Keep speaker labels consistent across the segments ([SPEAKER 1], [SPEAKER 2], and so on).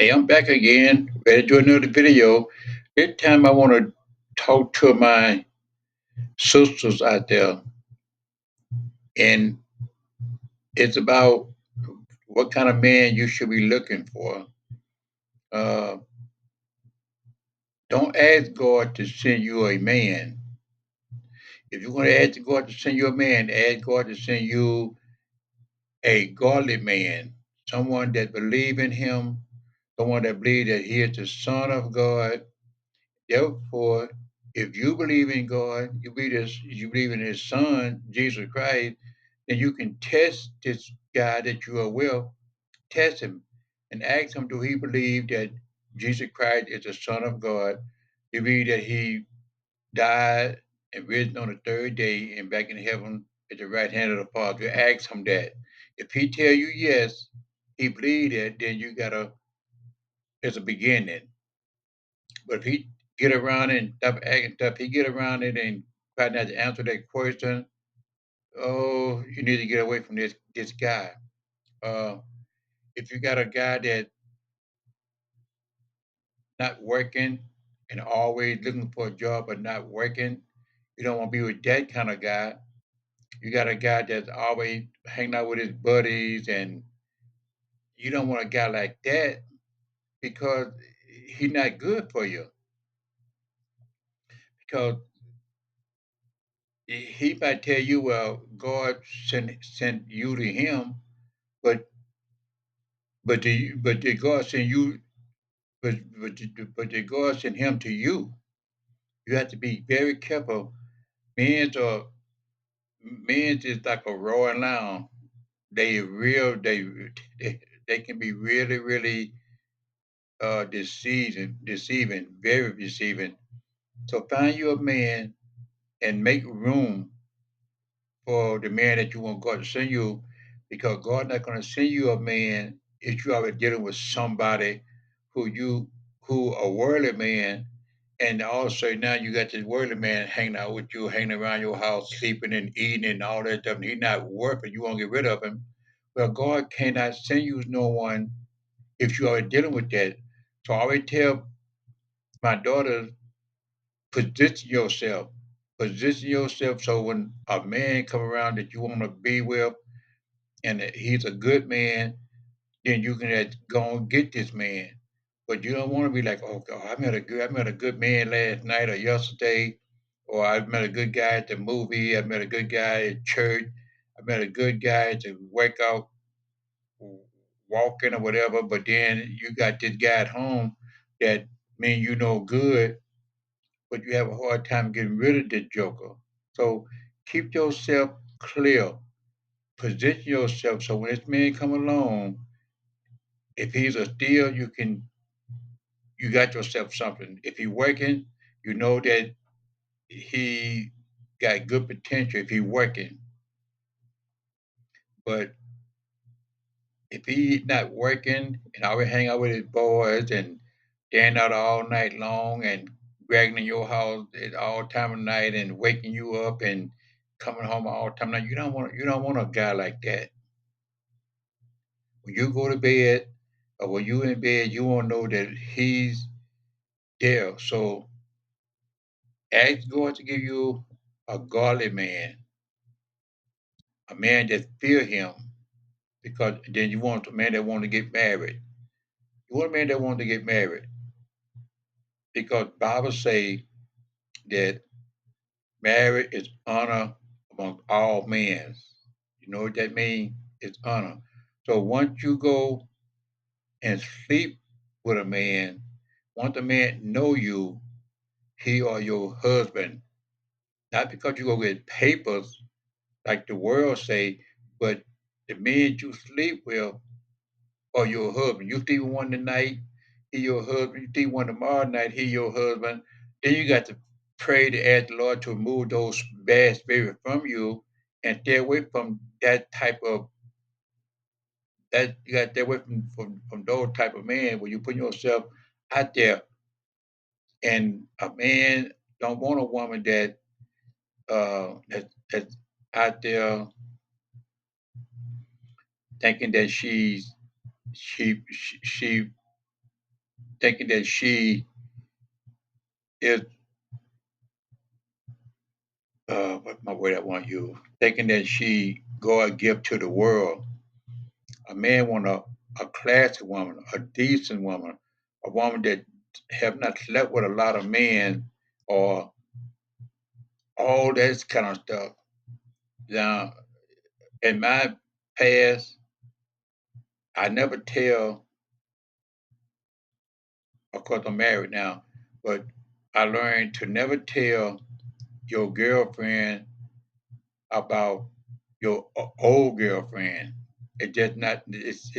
[SPEAKER 1] Hey, I'm back again, ready to do another video. This time I want to talk to my sisters out there, and it's about what kind of man you should be looking for. Uh, don't ask God to send you a man. If you're going to ask God to send you a man, ask God to send you a godly man, someone that believes in Him, someone that believes that He is the Son of God. Therefore, if you believe in God, you believe in His Son, Jesus Christ, then you can test this guy that you are with, test him, and ask him, do he believe that Jesus Christ is the Son of God? Do you believe that He died and risen on the third day and back in heaven at the right hand of the Father? You ask him that. If he tell you yes, he believe that, then you gotta, it's a beginning. But if he get around and stop acting tough, he get around it and try not to answer that question. Oh, you need to get away from this guy. Uh, if you got a guy that not working and always looking for a job but not working, you don't want to be with that kind of guy. You got a guy that's always hanging out with his buddies, and you don't want a guy like that because he's not good for you. Because he might tell you, well, God sent you to him, but but did God send you? But did God send him to you? You have to be very careful. Men are men is like a roaring lion. They real they, they can be really deceiving, very deceiving. So find you a man and make room for the man that you want God to send you, because God's not going to send you a man if you are dealing with somebody who you who a worldly man, and also now you got this worldly man hanging out with you, hanging around your house, sleeping and eating and all that stuff, and he's not worth it. You want to get rid of him. Well, God cannot send you no one if you are dealing with that. So I always tell my daughter, position yourself. Position yourself so when a man come around that you want to be with and that he's a good man, then you can go and get this man. But you don't want to be like, oh God, I met a good man last night or yesterday, or I met a good guy at the movie, I met a good guy at church, I met a good guy to work out, walking or whatever. But then you got this guy at home that mean you no good, but you have a hard time getting rid of this joker. So keep yourself clear. Position yourself so when this man come along, if he's a steal, you got yourself something. If he's working, you know that he got good potential if he's working. But if he's not working and always hang out with his boys and staying out all night long and dragging in your house at all time of night and waking you up and coming home all the time, now you don't want a guy like that. When you go to bed or when you in bed, you want to know that he's there. So ask God to give you a godly man, a man that fear him, because then you want a man that want to get married. You want a man that want to get married because Bible say that marriage is honor among all men. You know what that means? It's honor. So once you go and sleep with a man, once the man know you, he or your husband, not because you go get papers like the world say, but the men you sleep with or your husband. You sleep with one tonight, he your husband. You sleep one tomorrow night, he your husband. Then you got to pray to ask the Lord to remove those bad spirits from you and stay away from that type of that you got to stay away from those type of men where you put yourself out there, and a man don't want a woman that's out there thinking that she thinking that she is what my word I want you thinking that she go and give to the world. A man want a classy woman, a decent woman, a woman that have not slept with a lot of men or all that kind of stuff. Now, in my past, I never tell, of course, I'm married now, but I learned to never tell your girlfriend about your old girlfriend. It just not, it's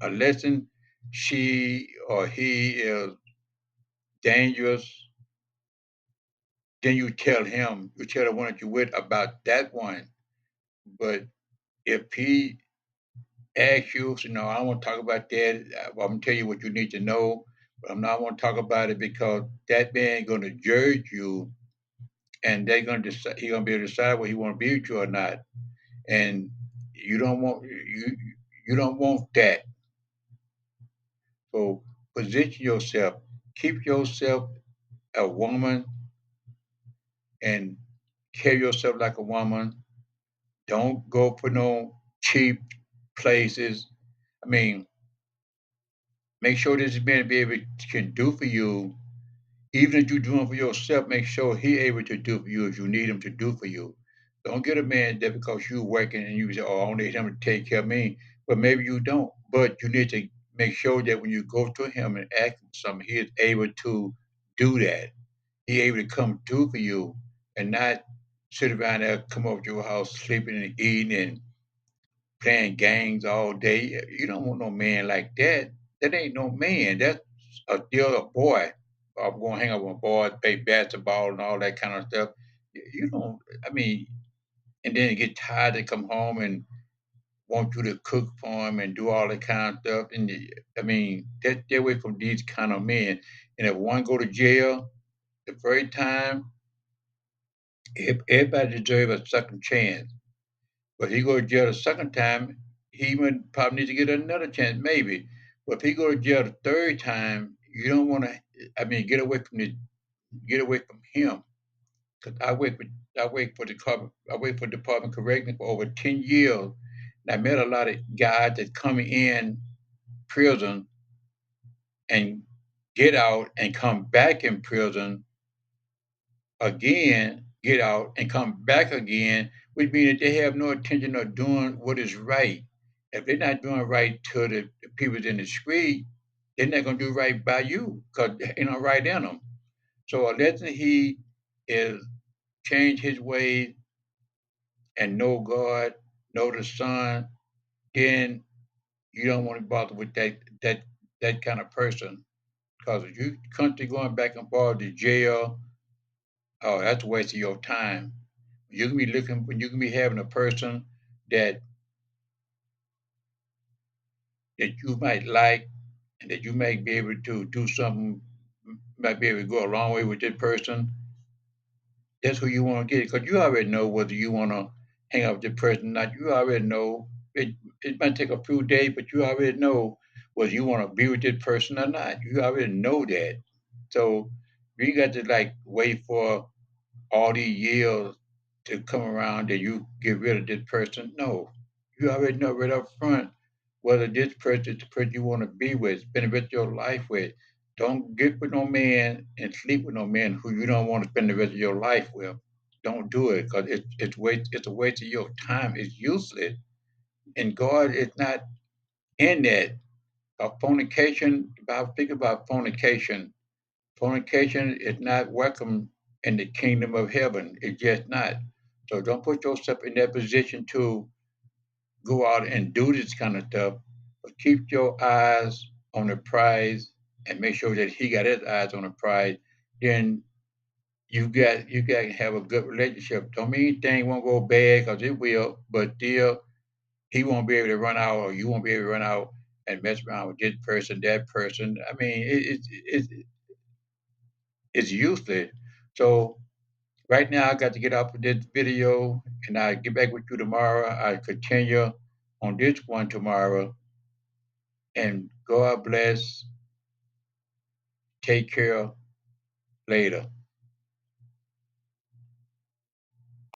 [SPEAKER 1] a lesson she or he is dangerous. Then you tell him, you tell the one that you with about that one. But if he asks you, so no, I don't want to talk about that. I'm gonna tell you what you need to know, but I'm not going to talk about it because that man going to judge you, and they're going to decide. He's going to be able to decide whether he want to be with you or not. And you don't want that. So position yourself, keep yourself a woman, and carry yourself like a woman. Don't go for no cheap places. I mean, make sure this man be able can do for you. Even if you're doing for yourself, make sure he able to do for you if you need him to do for you. Don't get a man that because you working and you say, "Oh, I need him to take care of me," but maybe you don't. But you need to make sure that when you go to him and ask him something, he is able to do that. He able to come do for you and not sit around there, come over to your house, sleeping and eating and playing games all day. You don't want no man like that. That ain't no man. That's still a boy. I'm going to hang out with boys, play basketball and all that kind of stuff. You don't. I mean, and then get tired to come home and want you to cook for him and do all that kind of stuff. And I mean, stay away from these kind of men. And if one go to jail the first time, everybody deserves a second chance. But he go to jail the second time, he would probably need to get another chance, maybe. But if he go to jail the third time, you don't want to. I mean, get away from him. Cause I wait for Department of Corrections for over 10 years. And I met a lot of guys that come in prison and get out and come back in prison again, get out and come back again, which means that they have no intention of doing what is right. If they're not doing right to the people in the street, they're not going to do right by you because ain't no right in them. So unless he is change his ways and know God, know the Son, then you don't want to bother with that kind of person. Because if you constantly going back and forth to jail, oh, that's a waste of your time. You can be looking when you can be having a person that that you might like and that you might be able to do something, might be able to go a long way with this person. That's who you want to get because you already know whether you want to hang out with this person or not. You already know it might take a few days, but you already know whether you want to be with this person or not. You already know that. So you got to like wait for all these years to come around that you get rid of this person. No, you already know right up front whether this person is the person you want to be with, spend the rest of your life with. Don't get with no man and sleep with no man who you don't want to spend the rest of your life with. Don't do it because it's a waste of your time. It's useless, and God is not in that. Fornication. If I think about fornication, fornication is not welcome in the kingdom of heaven. It's just not. So don't put yourself in that position to go out and do this kind of stuff. But keep your eyes on the prize and make sure that he got his eyes on the prize. Then you got to have a good relationship. Don't mean anything won't go bad because it will, but still he won't be able to run out or you won't be able to run out and mess around with this person, that person. I mean, it's useless. So right now, I got to get off of this video and I'll get back with you tomorrow. I'll continue on this one tomorrow. And God bless Take care later.